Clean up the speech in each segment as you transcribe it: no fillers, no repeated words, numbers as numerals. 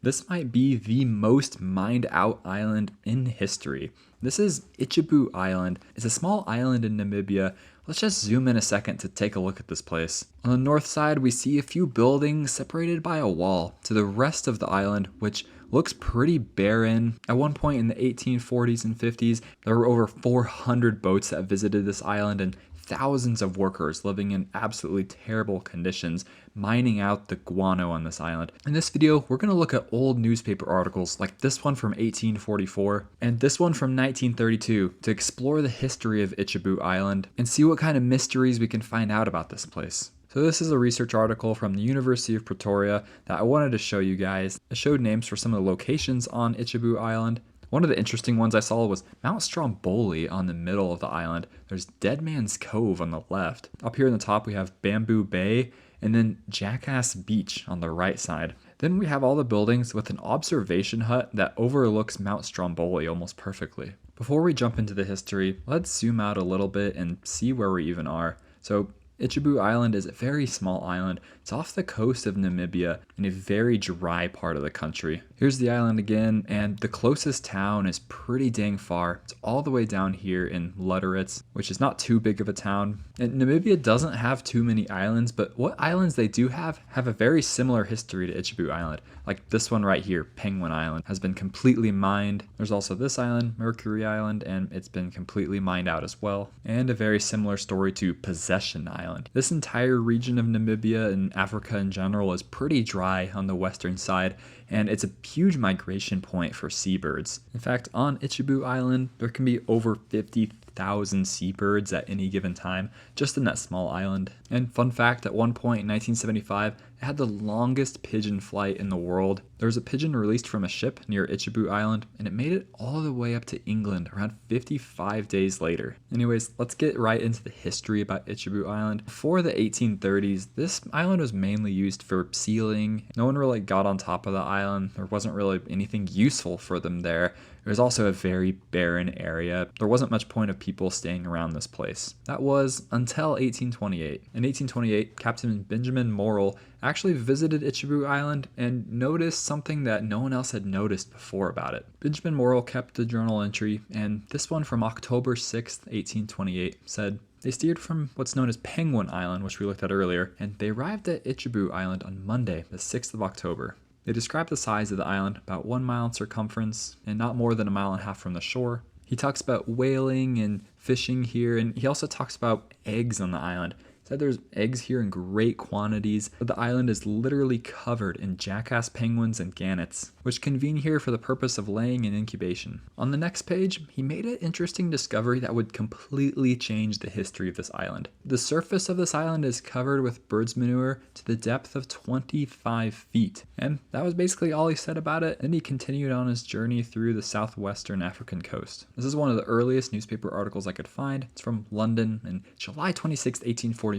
This might be the most mined out island in history. This is Ichaboe Island. It's a small island in Namibia. Let's just zoom in a second to take a look at this place. On the north side, we see a few buildings separated by a wall to the rest of the island, which looks pretty barren. At one point in the 1840s and 50s, there were over 400 boats that visited this island and thousands of workers living in absolutely terrible conditions, mining out the guano on this island. In this video, we're going to look at old newspaper articles like this one from 1844 and this one from 1932 to explore the history of Ichaboe Island and see what kind of mysteries we can find out about this place. So this is a research article from the University of Pretoria that I wanted to show you guys. It showed names for some of the locations on Ichaboe Island. One of the interesting ones I saw was Mount Stromboli on the middle of the island. There's Dead Man's Cove on the left. Up here in the top we have Bamboo Bay and then Jackass Beach on the right side. Then we have all the buildings with an observation hut that overlooks Mount Stromboli almost perfectly. Before we jump into the history, let's zoom out a little bit and see where we even are. So Ichaboe Island is a very small island. It's off the coast of Namibia in a very dry part of the country. Here's the island again, and the closest town is pretty dang far. It's all the way down here in Lutteritz, which is not too big of a town. And Namibia doesn't have too many islands, but what islands they do have a very similar history to Ichaboe Island. Like this one right here, Penguin Island, has been completely mined. There's also this island, Mercury Island, and it's been completely mined out as well. And a very similar story to Possession Island. This entire region of Namibia and Africa in general is pretty dry on the western side, and it's a huge migration point for seabirds. In fact, on Ichaboe Island, there can be over 50,000 seabirds at any given time, just in that small island. And fun fact, at one point in 1975, it had the longest pigeon flight in the world. There was a pigeon released from a ship near Ichaboe Island, and it made it all the way up to England around 55 days later. Anyways, let's get right into the history about Ichaboe Island. Before the 1830s, this island was mainly used for sealing. No one really got on top of the island. There wasn't really anything useful for them there. It was also a very barren area. There wasn't much point of people staying around this place. That was until 1828. In 1828, Captain Benjamin Morrill actually visited Ichaboe Island and noticed something that no one else had noticed before about it. Benjamin Morrill kept a journal entry, and this one from October 6th, 1828 said, "They steered from what's known as Penguin Island, which we looked at earlier, and they arrived at Ichaboe Island on Monday, the 6th of October. They describe the size of the island, about 1 mile in circumference and not more than 1.5 miles from the shore. He talks about whaling and fishing here, and he also talks about eggs on the island. Said there's eggs here in great quantities, but the island is literally covered in jackass penguins and gannets, which convene here for the purpose of laying and incubation." On the next page, he made an interesting discovery that would completely change the history of this island. The surface of this island is covered with bird's manure to the depth of 25 feet. And that was basically all he said about it. Then he continued on his journey through the southwestern African coast. This is one of the earliest newspaper articles I could find. It's from London in July 26, 1844.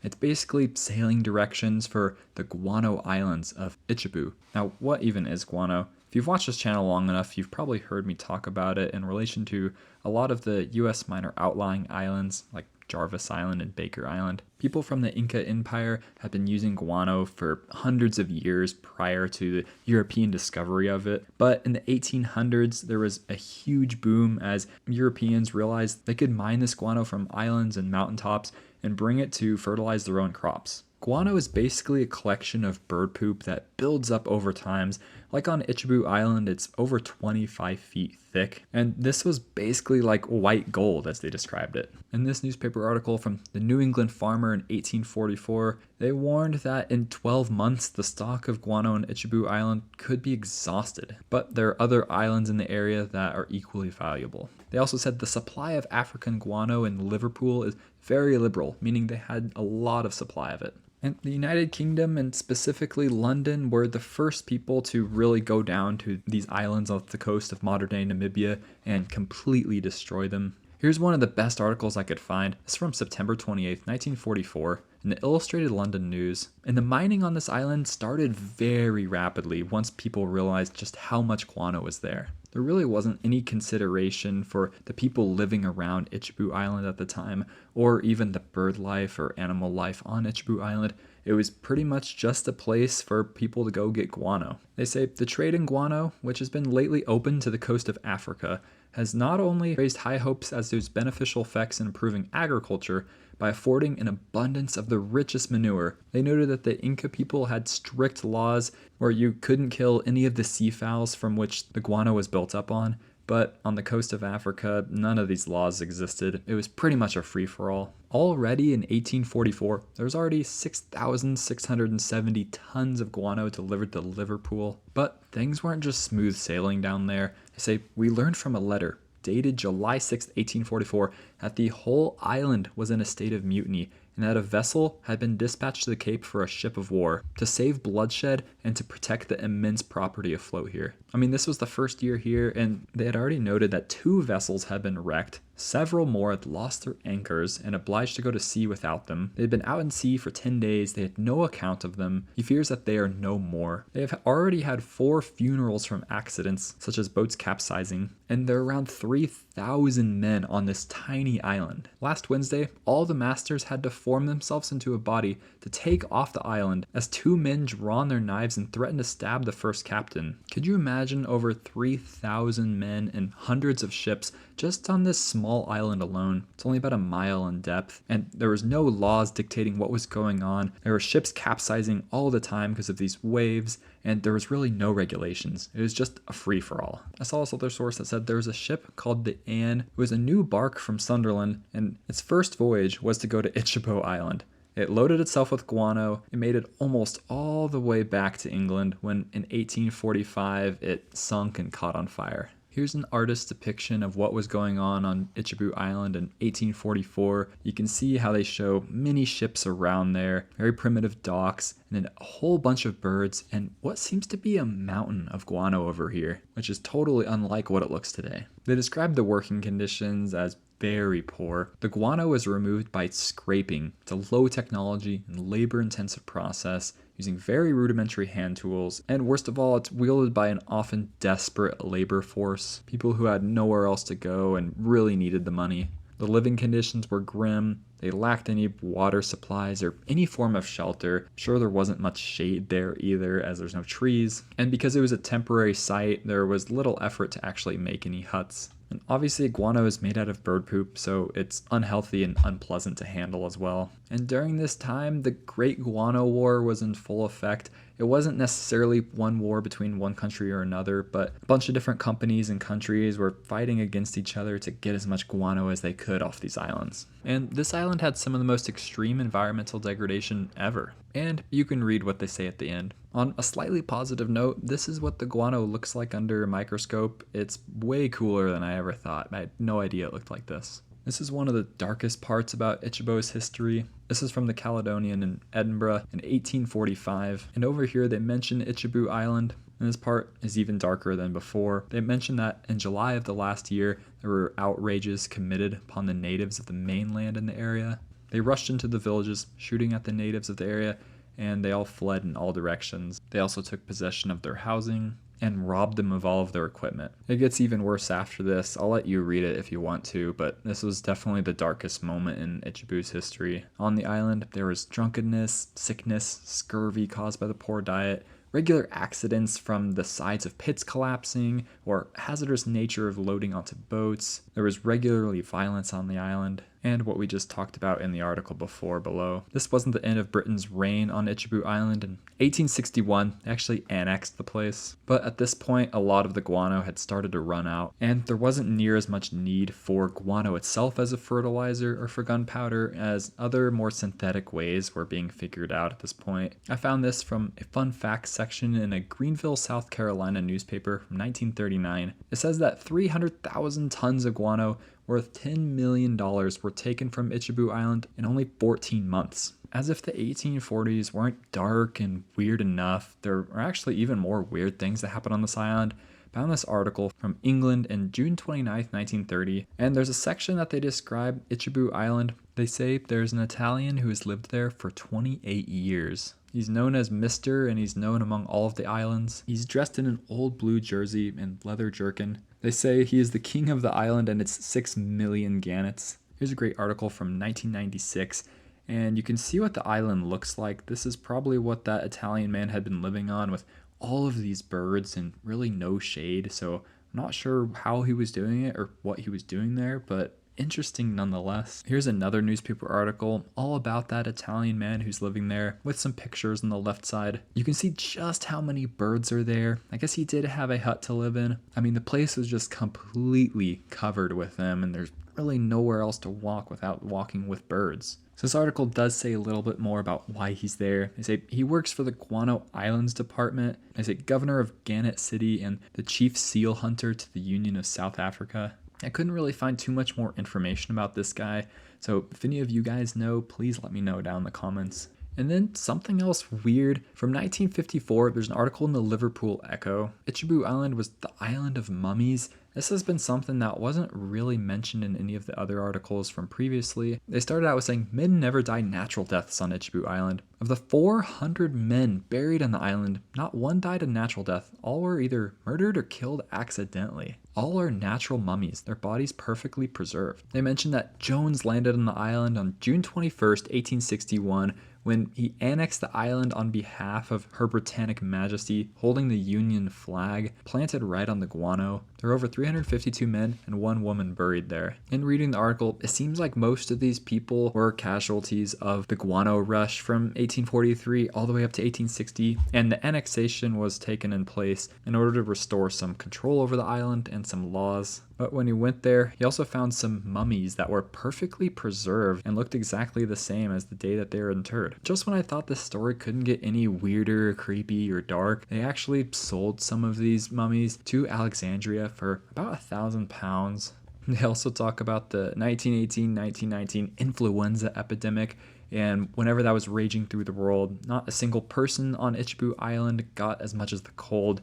It's basically sailing directions for the Guano Islands of Ichaboe. Now, what even is guano? If you've watched this channel long enough, you've probably heard me talk about it in relation to a lot of the US minor outlying islands like Jarvis Island and Baker Island. People from the Inca Empire had been using guano for hundreds of years prior to the European discovery of it. But in the 1800s, there was a huge boom as Europeans realized they could mine this guano from islands and mountaintops and bring it to fertilize their own crops. Guano is basically a collection of bird poop that builds up over time. Like on Ichaboe Island, it's over 25 feet thick, and this was basically like white gold as they described it. In this newspaper article from the New England Farmer in 1844, they warned that in 12 months the stock of guano on Ichaboe Island could be exhausted, but there are other islands in the area that are equally valuable. They also said the supply of African guano in Liverpool is very liberal, meaning they had a lot of supply of it. And the United Kingdom, and specifically London, were the first people to really go down to these islands off the coast of modern-day Namibia and completely destroy them. Here's one of the best articles I could find. It's from September 28th, 1944, in the Illustrated London News. And the mining on this island started very rapidly once people realized just how much guano was there. There really wasn't any consideration for the people living around Ichaboe Island at the time, or even the bird life or animal life on Ichaboe Island. it was pretty much just a place for people to go get guano. They say the trade in guano, which has been lately open to the coast of Africa, has not only raised high hopes as to its beneficial effects in improving agriculture by affording an abundance of the richest manure. They noted that the Inca people had strict laws where you couldn't kill any of the seafowls from which the guano was built up on, but on the coast of Africa, none of these laws existed. It was pretty much a free-for-all. Already in 1844, there was already 6,670 tons of guano delivered to Liverpool. But things weren't just smooth sailing down there. They say, we learned from a letter dated July 6, 1844, that the whole island was in a state of mutiny and that a vessel had been dispatched to the Cape for a ship of war to save bloodshed and to protect the immense property afloat here. I mean, this was the first year here, and they had already noted that 2 vessels had been wrecked. Several more had lost their anchors and obliged to go to sea without them. They had been out in sea for 10 days. They had no account of them. He fears that they are no more. They have already had 4 funerals from accidents, such as boats capsizing, and there are around 3,000 men on this tiny island. Last Wednesday, all the masters had to form themselves into a body to take off the island as 2 men drawn their knives and threatened to stab the first captain. Could you imagine over 3,000 men and hundreds of ships just on this small island alone? It's only about a mile in depth, and there was no laws dictating what was going on. There were ships capsizing all the time because of these waves, and there was really no regulations. It was just a free-for-all. I saw this other source that said there was a ship called the Anne. It was a new bark from Sunderland, and its first voyage was to go to Ichaboe Island. It loaded itself with guano. It made it almost all the way back to England when in 1845 it sunk and caught on fire. Here's an artist's depiction of what was going on Ichaboe Island in 1844. You can see how they show many ships around there, very primitive docks, and then a whole bunch of birds, and what seems to be a mountain of guano over here, which is totally unlike what it looks today. They describe the working conditions as very poor. The guano is removed by scraping. It's a low technology and labor-intensive process using very rudimentary hand tools, and worst of all, it's wielded by an often desperate labor force, people who had nowhere else to go and really needed the money. The living conditions were grim. They lacked any water supplies or any form of shelter. Sure, there wasn't much shade there either, as there's no trees. And because it was a temporary site, there was little effort to actually make any huts. And obviously guano is made out of bird poop, so it's unhealthy and unpleasant to handle as well. And during this time, the Great Guano War was in full effect. It wasn't necessarily one war between one country or another, but a bunch of different companies and countries were fighting against each other to get as much guano as they could off these islands. And this island had some of the most extreme environmental degradation ever. And you can read what they say at the end. On a slightly positive note, this is what the guano looks like under a microscope. It's way cooler than I ever thought. I had no idea it looked like this. This is one of the darkest parts about Ichaboe's history. This is from the Caledonian in Edinburgh in 1845. And over here they mention Ichaboe Island. And this part is even darker than before. They mention that in July of the last year, there were outrages committed upon the natives of the mainland in the area. They rushed into the villages, shooting at the natives of the area, and they all fled in all directions. They also took possession of their housing and robbed them of all of their equipment. It gets even worse after this. I'll let you read it if you want to, but this was definitely the darkest moment in Ichaboe's history. On the island, there was drunkenness, sickness, scurvy caused by the poor diet, regular accidents from the sides of pits collapsing, or hazardous nature of loading onto boats. There was regularly violence on the island, and what we just talked about in the article before below. This wasn't the end of Britain's reign on Ichaboe Island. In 1861, they actually annexed the place. But at this point, a lot of the guano had started to run out, and there wasn't near as much need for guano itself as a fertilizer or for gunpowder, as other more synthetic ways were being figured out at this point. I found this from a fun facts section in a Greenville, South Carolina newspaper from 1939. It says that 300,000 tons of guano worth $10 million were taken from Ichaboe Island in only 14 months. As if the 1840s weren't dark and weird enough, there are actually even more weird things that happen on this island. I found this article from England in June 29th, 1930, and there's a section that they describe Ichaboe Island. They say there's an Italian who has lived there for 28 years. He's known as Mr. and he's known among all of the islands. He's dressed in an old blue jersey and leather jerkin. They say he is the king of the island and its 6 million gannets. Here's a great article from 1996. And you can see what the island looks like. This is probably what that Italian man had been living on, with all of these birds and really no shade. So I'm not sure how he was doing it or what he was doing there, but interesting nonetheless. Here's another newspaper article all about that Italian man who's living there, with some pictures on the left side. You can see just how many birds are there. I guess he did have a hut to live in. I mean, the place is just completely covered with them, and there's really nowhere else to walk without walking with birds. So this article does say a little bit more about why he's there. They say he works for the Guano Islands Department. They say governor of Gannett City and the chief seal hunter to the Union of South Africa. I couldn't really find too much more information about this guy, so if any of you guys know, please let me know down in the comments. And then something else weird. From 1954, there's an article in the Liverpool Echo. Ichaboe Island was the island of mummies. This has been something that wasn't really mentioned in any of the other articles from previously. They started out with saying men never die natural deaths on Ichaboe Island. Of the 400 men buried on the island, not one died a natural death. All were either murdered or killed accidentally. All are natural mummies, their bodies perfectly preserved. They mentioned that Jones landed on the island on June 21st, 1861, when he annexed the island on behalf of Her Britannic Majesty, holding the Union flag planted right on the Guano. There are over 352 men and 1 woman buried there. In reading the article, it seems like most of these people were casualties of the Guano rush from 1843 all the way up to 1860, and the annexation was taken in place in order to restore some control over the island and some laws. But when he went there, he also found some mummies that were perfectly preserved and looked exactly the same as the day that they were interred. Just when I thought this story couldn't get any weirder, creepy, or dark, they actually sold some of these mummies to Alexandria for about £1,000. They also talk about the 1918-1919 influenza epidemic, and whenever that was raging through the world, not a single person on Ichaboe Island got as much as the cold.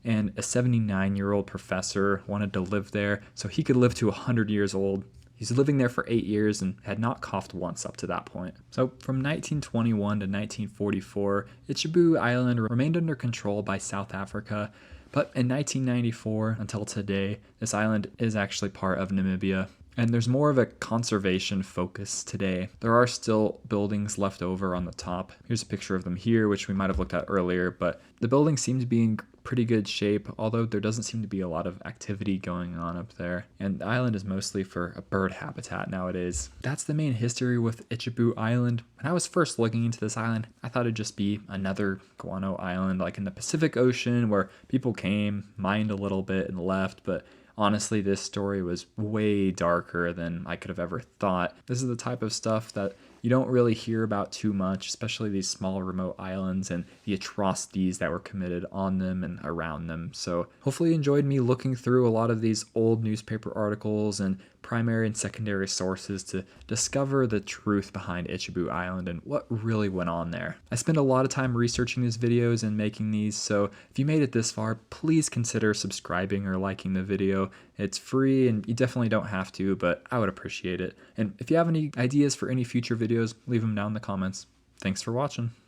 And a 79-year-old professor wanted to live there so he could live to 100 years old. He's living there for 8 years and had not coughed once up to that point. So from 1921 to 1944, Ichaboe Island remained under control by South Africa. But in 1994 until today, this island is actually part of Namibia. And there's more of a conservation focus today. There are still buildings left over on the top. Here's a picture of them here, which we might have looked at earlier, but the buildings seem to be in pretty good shape, although there doesn't seem to be a lot of activity going on up there. And the island is mostly for a bird habitat nowadays. That's the main history with Ichaboe Island. When I was first looking into this island, I thought it'd just be another Guano island like in the Pacific Ocean where people came, mined a little bit and left, but honestly, this story was way darker than I could have ever thought. This is the type of stuff that you don't really hear about too much, especially these small remote islands and the atrocities that were committed on them and around them. So hopefully you enjoyed me looking through a lot of these old newspaper articles and primary and secondary sources to discover the truth behind Ichaboe Island and what really went on there. I spent a lot of time researching these videos and making these, so if you made it this far, please consider subscribing or liking the video. It's free and you definitely don't have to, but I would appreciate it. And if you have any ideas for any future videos, leave them down in the comments. Thanks for watching.